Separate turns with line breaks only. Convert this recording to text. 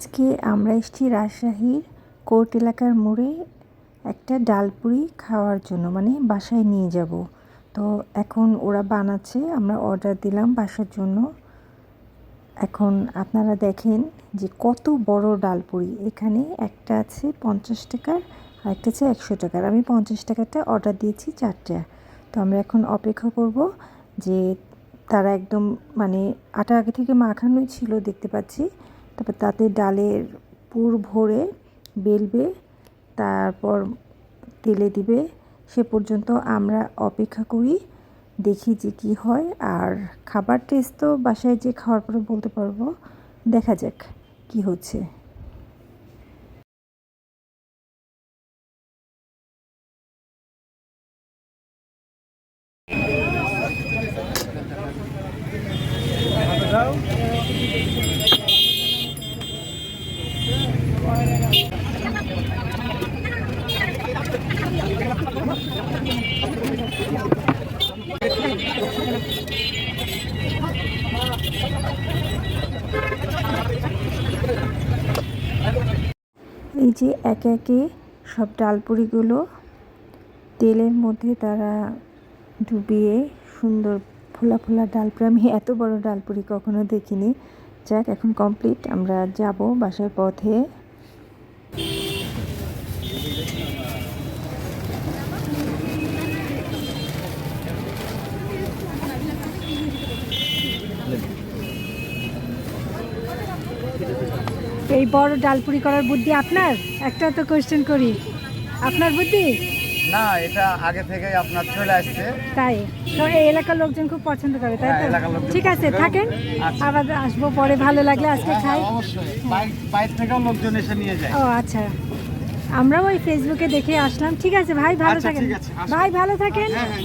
আজকে আমরা এসেছি রাজশাহীর কোর্ট এলাকার মোড়ে একটা ডালপুরি খাওয়ার জন্য, মানে বাসায় নিয়ে যাব। তো এখন ওরা বানাচ্ছে, আমরা অর্ডার দিলাম বাসার জন্য। এখন আপনারা দেখেন যে কত বড় ডালপুরি। এখানে একটা আছে 50 টাকার আর একটা আছে 100 টাকার। আমি 50 টাকারটা অর্ডার দিয়েছি 4টা। তো আমরা এখন অপেক্ষা করব যে তারা একদম মানে আটা আগে থেকে মাখানোই ছিল দেখতে পাচ্ছি। তারপর তাতে ডালের পুর ভরে বেলবে, তারপর তেলে দিবে। সে পর্যন্ত আমরা অপেক্ষা করি, দেখি যে কী হয়। আর খাবার টেস্ট তো বাসায় যে খাওয়ার পরে বলতে পারবো। দেখা যাক কি হচ্ছে। এই যে একে একে সব ডালপুরিগুলো তেলের মধ্যে তারা ডুবিয়ে সুন্দর ফোলা ফোলা ডালপুরি। আমি এত বড় ডালপুরি কখনো দেখিনি। যাক, এখন কমপ্লিট, আমরা যাব বাসার পথে। এই বড় ডালপুরি করার বুদ্ধি আপনার? একটা তো কোয়েশ্চেন করি, আপনার বুদ্ধি?
না, এটা আগে থেকেই আপনার চলে আসছে।
তাই তো এই এলাকার লোকজন খুব পছন্দ করে, তাই তো?
এলাকার লোকজন
ঠিক আছে,
পছন্দ করে।
থাকেন,
আচ্ছা।
আবার আসবো পরে, ভালো লাগলে আজকে খাই।
অবশ্যই বাইরে থেকেও লোকজন এসে নিয়ে যায়।
ও আচ্ছা, আমরাও ওই ফেসবুকে দেখে আসলাম। ঠিক আছে ভাই, ভালো
আচ্ছা,
থাকেন।
ঠিক আছে, আসুন।
ভাই ভালো থাকেন।
হ্যাঁ, হ্যাঁ।